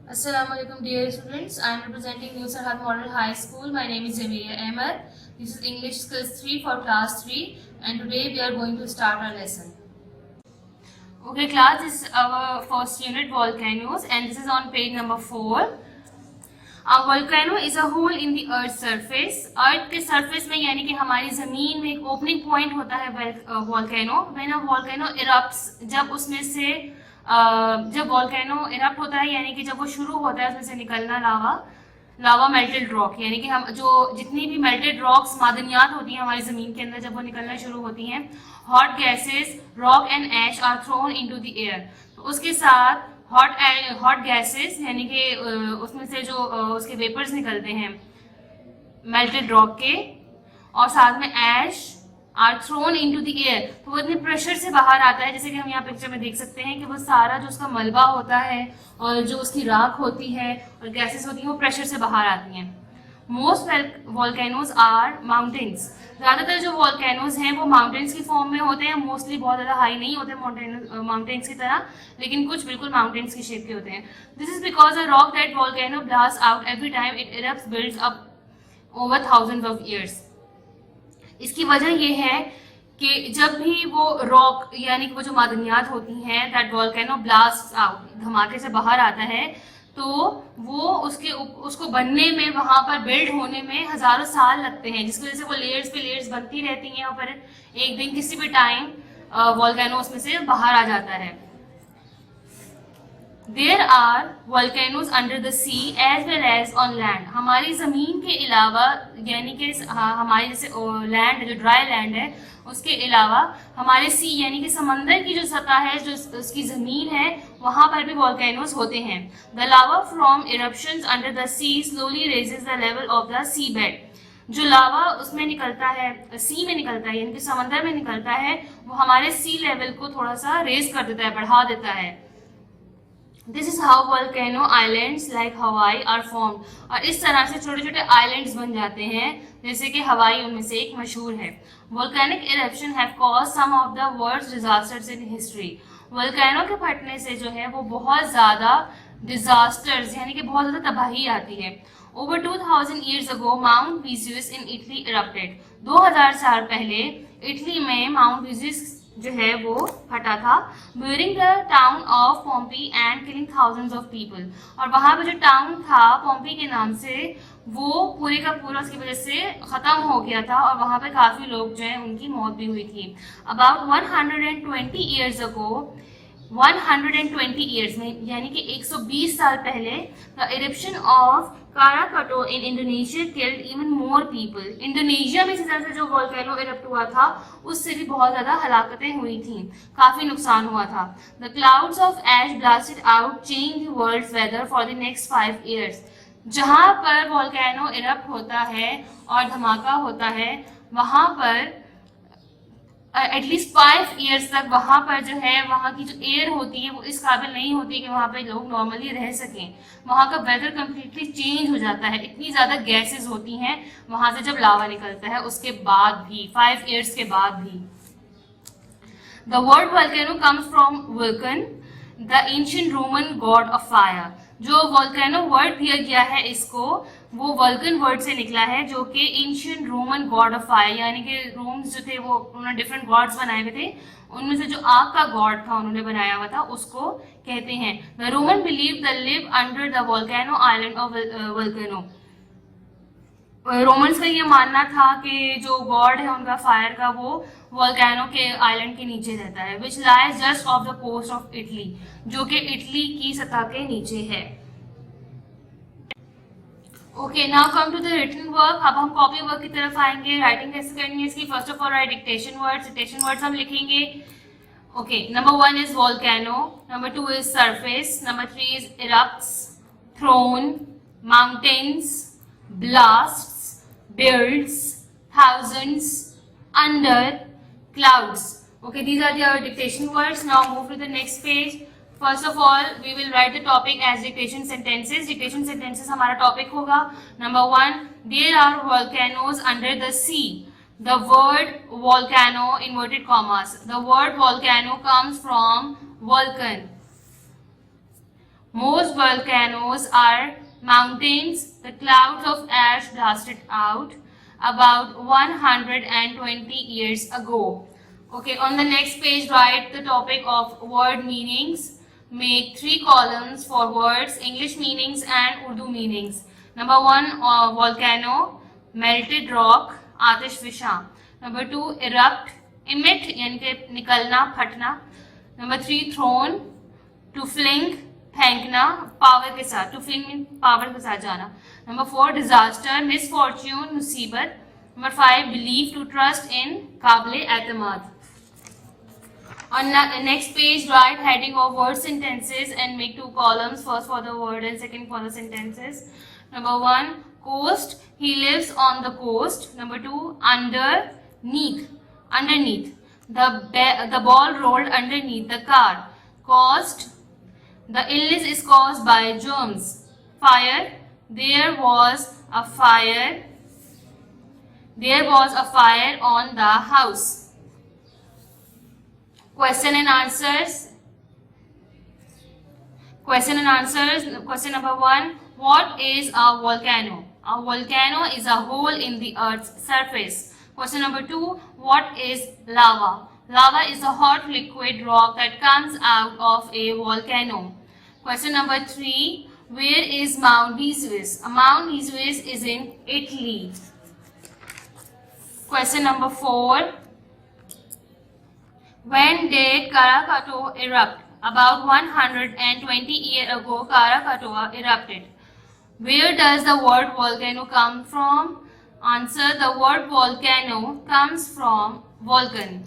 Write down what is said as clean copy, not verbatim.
Assalamu alaikum dear students. I am representing New Sarhad Model High School. My name is Jamilia Ahmed. This is English Skills 3 for class 3 and today we are going to start our lesson. Okay class, this is our first unit volcanoes and this is on page number 4. A volcano is a hole in the earth surface. अर्थ के surface में यानी कि हमारी ज़मीन में एक opening point होता है वॉल्केनो. व्हेन अ वॉल्केनो इरप्ट्स, जब उसमें से जब वॉल्केनो इरप्ट होता है यानी कि जब वो शुरू होता है उसमें से निकलना लावा मेल्टेड रॉक, यानी कि हम जो जितनी भी मेल्टेड रॉक्स मादनियात होती हैं हमारी ज़मीन के अंदर जब वो निकलना शुरू होती हैं, hot gases rock and ash are thrown into the air. तो उसके साथ हॉट गैसेस यानी कि उसमें से जो उसके वेपर्स निकलते हैं मेल्टेड रॉक के, और साथ में ash are thrown into the air. तो वो इतने प्रेशर से बाहर आता है, जैसे कि हम यहाँ पिक्चर में देख सकते हैं कि वो सारा जो उसका मलबा होता है और जो उसकी राख होती है और गैसेस होती हैं वो प्रेशर से बाहर आती हैं. Most volcanoes are mountains. ज़्यादातर जो वॉल्केनोज हैं वो माउंटेन्स की फॉर्म में होते हैं. मोस्टली बहुत ज़्यादा हाई नहीं होते माउंटेन्स की तरह, लेकिन कुछ बिल्कुल माउंटेन्स की शेप के होते हैं. This is because a rock that volcano blast out every time it erupts builds up over thousands of years. इसकी वजह यह है कि जब भी वो रॉक यानी कि वो जो मादनियात होती हैं दैट वॉल्केनो ब्लास्ट आउट, धमाके से बाहर आता है, तो वो उसको बनने में, वहां पर बिल्ड होने में हजारों साल लगते हैं, जिसकी वजह से वो लेयर्स पे लेयर्स बनती रहती हैं और फिर एक दिन किसी भी टाइम वॉल्केनो उसमें से बाहर आ जाता है. There are volcanoes under the sea as well as on land. हमारी ज़मीन के अलावा यानी कि हमारी जैसे लैंड जो ड्राई लैंड है उसके अलावा हमारे सी यानी कि समंदर की जो सतह है, जो उसकी ज़मीन है, वहाँ पर भी वॉल्केनोज होते हैं. The lava from eruptions under the sea slowly raises the level of the seabed. जो लावा उसमें निकलता है, सी में निकलता है यानी कि समंदर में निकलता है, वो हमारे सी लेवल को थोड़ा सा रेज कर देता है, बढ़ा देता है. This is how volcano islands like हवाई आर फॉर्म्ड. और इस तरह से छोटे छोटे आइलैंड्स बन जाते हैं, जैसे कि हवाई उनमें से एक मशहूर है. Volcanic eruption have caused some of the worst disasters in history. Volcano के फटने से जो है वो बहुत ज़्यादा डिजास्टर्स यानी कि बहुत ज़्यादा तबाही आती है. Over 2000 years ago mount Vesuvius in Italy erupted. 2000 साल पहले इटली में माउंट वेजुवियस जो है वो फटा था. During the town of पोम्पी and killing thousands of people. और वहाँ पे जो टाउन था पोम्पी के नाम से, वो पूरे का पूरा उसकी वजह से ख़त्म हो गया था और वहाँ पे काफ़ी लोग जो है उनकी मौत भी हुई थी. अबाउट 120 ईयर्स अगो, 120 ईयर्स में यानी कि 120 साल पहले, the eruption of Krakatoa in Indonesia killed even more people. Indonesia में इसी तरह से जो वॉल्केनो इरप्ट हुआ था उससे भी बहुत ज़्यादा हलाकतें हुई थी, काफ़ी नुकसान हुआ था. The clouds of ash blasted out change the world's weather for the next 5 years. जहाँ पर वॉल्केनो इरप्ट होता है और धमाका होता है, वहाँ पर एटलीस्ट 5 ईयर्स तक वहाँ पर जो है वहाँ की जो एयर होती है वो इस काबिल नहीं होती कि वहाँ पे लोग नॉर्मली रह सकें. वहाँ का वेदर कम्प्लीटली चेंज हो जाता है. इतनी ज़्यादा गैसेस होती हैं वहाँ से जब लावा निकलता है, उसके बाद भी 5 ईयर्स के बाद भी. The word volcano comes from vulcan, the ancient Roman God of fire. जो वॉल्केनो वर्ड दिया गया है इसको, वो वल्कन वर्ड से निकला है, जो कि ancient Roman God of fire यानी कि रोम्स जो थे वो उन्होंने डिफरेंट गॉड्स बनाए हुए थे, उनमें से जो आग का गॉड था उन्होंने बनाया हुआ था, उसको कहते हैं. The Roman believe the live under the volcano island of volcano. Romans का ये मानना था कि जो गॉड है उनका फायर का, वो वॉल्केनो के आइलैंड के नीचे रहता है, which lies just off the coast of Italy, जो कि इटली की सतह के नीचे है. Okay, now come to the written work. अब हम कॉपी वर्क की तरफ आएंगे. राइटिंग कैसे करनी है इसकी? First of all write dictation words. Dictation words हम लिखेंगे. Okay, number 1 is volcano, number 2 is surface, number 3 is erupts, thrown, mountains, blasts, builds, thousands, under, clouds. Okay, these are the dictation words. Now move to the next page. First of all, we will write the topic as dictation sentences. Dictation sentences हमारा topic होगा. Number 1, there are volcanoes under the sea. The word volcano inverted commas. The word volcano comes from vulcan. Most volcanoes are mountains. The clouds of ash blasted out about 120 years ago. Okay, on the next page, write the topic of word meanings. Make 3 columns for words, English meanings and Urdu meanings. Number 1, volcano, melted rock, Atish फिशा. Number 2, erupt, emit यानी कि निकलना, फटना. Number 3, thrown, to fling, फेंकना, power के साथ. To fling means power के साथ जाना. Number 4, disaster, misfortune, मुसीबत. Number 5, belief, to trust in, काबिल एतमाद. On the next page, write heading of word sentences and make 2 columns, first for the word and second for the sentences. Number 1, coast, he lives on the coast. Number 2, underneath, the ball rolled underneath the car. Caused, the illness is caused by germs. Fire, there was a fire on the house. Question and answers. Question number 1. What is a volcano? A volcano is a hole in the earth's surface. Question number 2. What is lava? Lava is a hot liquid rock that comes out of a volcano. Question number 3. Where is Mount Vesuvius? Mount Vesuvius is in Italy. Question number 4. When did Krakatoa erupt? About 120 years ago, Krakatoa erupted. Where does the word volcano come from? Answer: the word volcano comes from volcan.